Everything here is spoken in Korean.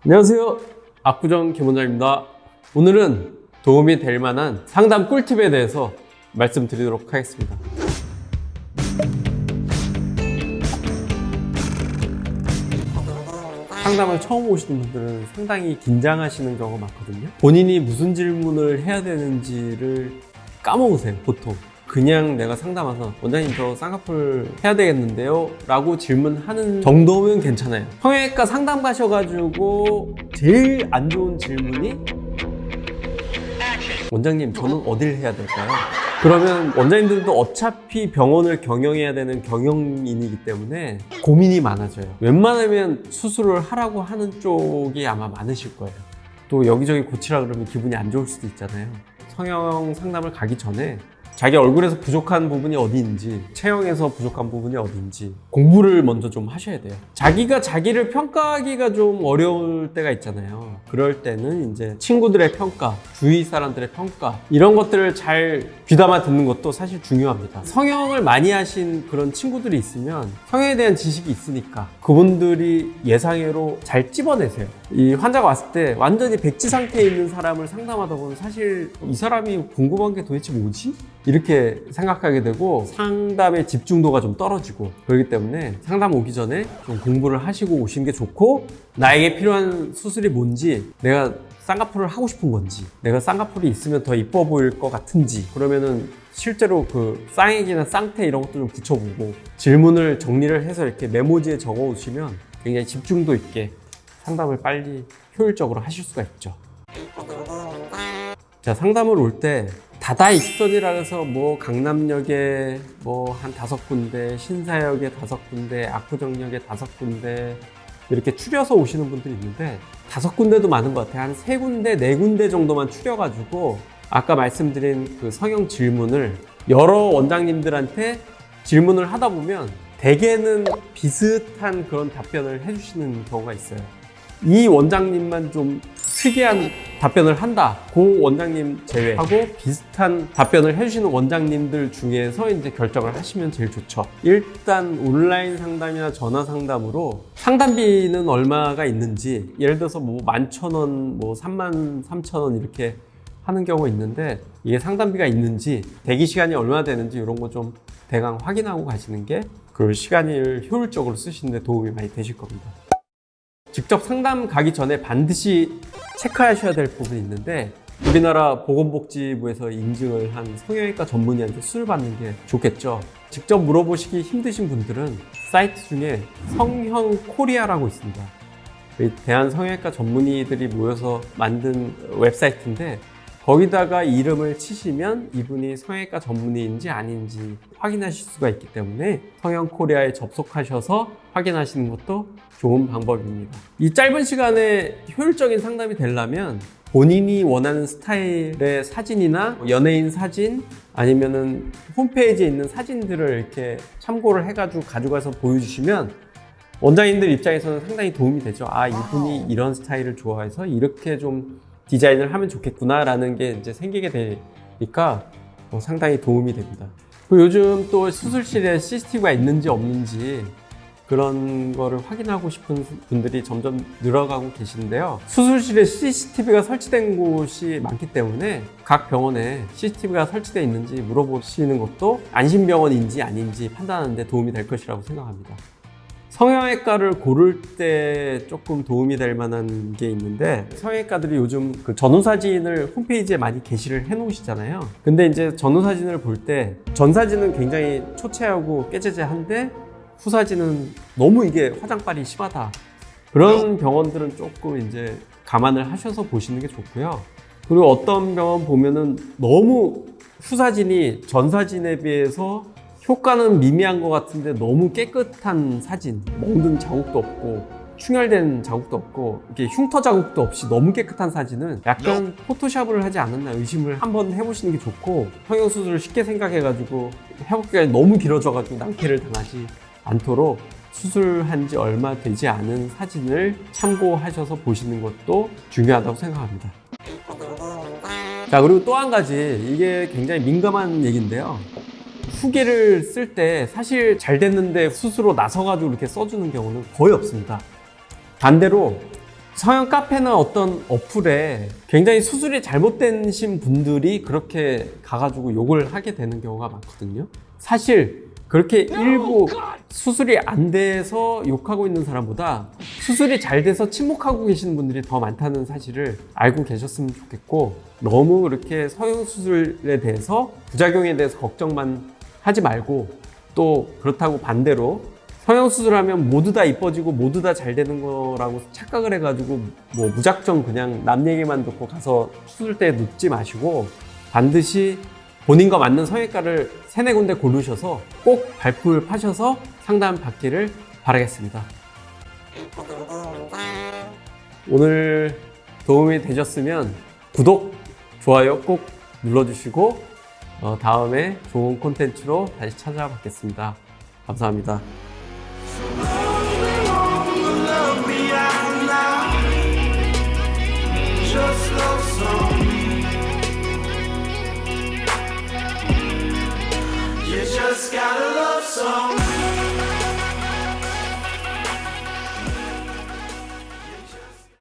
안녕하세요. 압구정 김원장입니다. 오늘은 도움이 될 만한 상담 꿀팁에 대해서 말씀드리도록 하겠습니다. 상담을 처음 오시는 분들은 상당히 긴장하시는 경우가 많거든요. 본인이 무슨 질문을 해야 되는지를 까먹으세요, 보통. 그냥 내가 상담 와서 원장님 저 쌍꺼풀 해야 되겠는데요? 라고 질문하는 정도면 괜찮아요. 성형외과 상담 가셔가지고 제일 안 좋은 질문이 원장님 저는 어딜 해야 될까요? 그러면 원장님들도 어차피 병원을 경영해야 되는 경영인이기 때문에 고민이 많아져요. 웬만하면 수술을 하라고 하는 쪽이 아마 많으실 거예요. 또 여기저기 고치라 그러면 기분이 안 좋을 수도 있잖아요. 성형 상담을 가기 전에 자기 얼굴에서 부족한 부분이 어디인지, 체형에서 부족한 부분이 어디인지 공부를 먼저 좀 하셔야 돼요. 자기가 자기를 평가하기가 좀 어려울 때가 있잖아요. 그럴 때는 이제 친구들의 평가, 주위 사람들의 평가 이런 것들을 잘 귀담아 듣는 것도 사실 중요합니다. 성형을 많이 하신 그런 친구들이 있으면 성형에 대한 지식이 있으니까 그분들이 예상외로 잘 찝어내세요. 이 환자가 왔을 때 완전히 백지 상태에 있는 사람을 상담하다 보면 사실 이 사람이 궁금한 게 도대체 뭐지? 이렇게 생각하게 되고 상담의 집중도가 좀 떨어지고, 그렇기 때문에 상담 오기 전에 좀 공부를 하시고 오시는 게 좋고, 나에게 필요한 수술이 뭔지, 내가 쌍꺼풀을 하고 싶은 건지, 내가 쌍꺼풀이 있으면 더 이뻐 보일 것 같은지, 그러면은 실제로 그 쌍액이나 쌍태 이런 것도 좀 붙여보고 질문을 정리를 해서 이렇게 메모지에 적어 오시면 굉장히 집중도 있게 상담을 빨리 효율적으로 하실 수가 있죠. 자, 상담을 올 때 다다익선이라 해서 뭐 강남역에 뭐 한 5군데, 신사역에 5군데, 압구정역에 5군데 이렇게 추려서 오시는 분들이 있는데 5군데도 많은 것 같아요. 한 3군데, 4군데 정도만 추려가지고 아까 말씀드린 그 성형 질문을 여러 원장님들한테 질문을 하다 보면 대개는 비슷한 그런 답변을 해주시는 경우가 있어요. 이 원장님만 좀 특이한 답변을 한다, 그 원장님 제외하고 비슷한 답변을 해주시는 원장님들 중에서 이제 결정을 하시면 제일 좋죠. 일단 온라인 상담이나 전화 상담으로 상담비는 얼마가 있는지, 예를 들어서 뭐 11,000원, 뭐 33,000원 이렇게 하는 경우가 있는데, 이게 상담비가 있는지, 대기 시간이 얼마나 되는지 이런 거 좀 대강 확인하고 가시는 게 그 시간을 효율적으로 쓰시는 데 도움이 많이 되실 겁니다. 직접 상담 가기 전에 반드시 체크하셔야 될 부분이 있는데, 우리나라 보건복지부에서 인증을 한 성형외과 전문의한테 수술 받는 게 좋겠죠. 직접 물어보시기 힘드신 분들은 사이트 중에 성형코리아라고 있습니다. 대한성형외과 전문의들이 모여서 만든 웹사이트인데, 거기다가 이름을 치시면 이분이 성형외과 전문의인지 아닌지 확인하실 수가 있기 때문에 성형코리아에 접속하셔서 확인하시는 것도 좋은 방법입니다. 이 짧은 시간에 효율적인 상담이 되려면 본인이 원하는 스타일의 사진이나 연예인 사진, 아니면은 홈페이지에 있는 사진들을 이렇게 참고를 해가지고 가져가서 보여주시면 원장님들 입장에서는 상당히 도움이 되죠. 아, 이분이 이런 스타일을 좋아해서 이렇게 좀 디자인을 하면 좋겠구나 라는 게 이제 생기게 되니까 상당히 도움이 됩니다. 그리고 요즘 또 수술실에 CCTV가 있는지 없는지 그런 거를 확인하고 싶은 분들이 점점 늘어가고 계시는데요. 수술실에 CCTV가 설치된 곳이 많기 때문에 각 병원에 CCTV가 설치되어 있는지 물어보시는 것도 안심병원인지 아닌지 판단하는 데 도움이 될 것이라고 생각합니다. 성형외과를 고를 때 조금 도움이 될 만한 게 있는데, 성형외과들이 요즘 그 전후사진을 홈페이지에 많이 게시를 해 놓으시잖아요. 근데 이제 전후사진을 볼 때 전사진은 굉장히 초췌하고 깨재재한데 후사진은 너무 이게 화장빨이 심하다, 그런 병원들은 조금 이제 감안을 하셔서 보시는 게 좋고요. 그리고 어떤 병원 보면은 너무 후사진이 전사진에 비해서 효과는 미미한 것 같은데 너무 깨끗한 사진, 멍든 자국도 없고 충혈된 자국도 없고 이렇게 흉터 자국도 없이 너무 깨끗한 사진은 약간 포토샵을 하지 않았나 의심을 한번 해보시는 게 좋고, 성형수술을 쉽게 생각해가지고 회복기간이 너무 길어져가지고 낭패를 당하지 않도록 수술한 지 얼마 되지 않은 사진을 참고하셔서 보시는 것도 중요하다고 생각합니다. 자, 그리고 또 한 가지, 이게 굉장히 민감한 얘기인데요. 후기를 쓸 때 사실 잘 됐는데 스스로 나서가지고 이렇게 써주는 경우는 거의 없습니다. 반대로 성형 카페나 어떤 어플에 굉장히 수술이 잘못되신 분들이 그렇게 가가지고 욕을 하게 되는 경우가 많거든요. 사실 그렇게 일부 수술이 안 돼서 욕하고 있는 사람보다 수술이 잘 돼서 침묵하고 계시는 분들이 더 많다는 사실을 알고 계셨으면 좋겠고, 너무 그렇게 성형수술에 대해서 부작용에 대해서 걱정만 하지 말고, 또 그렇다고 반대로 성형수술하면 모두 다 이뻐지고 모두 다 잘 되는 거라고 착각을 해가지고 뭐 무작정 그냥 남 얘기만 듣고 가서 수술대에 눕지 마시고, 반드시 본인과 맞는 성형외과를 3-4군데 고르셔서 꼭 발풀 파셔서 상담 받기를 바라겠습니다. 오늘 도움이 되셨으면 구독, 좋아요 꼭 눌러주시고 다음에 좋은 콘텐츠로 다시 찾아뵙겠습니다. 감사합니다. Just got a love song.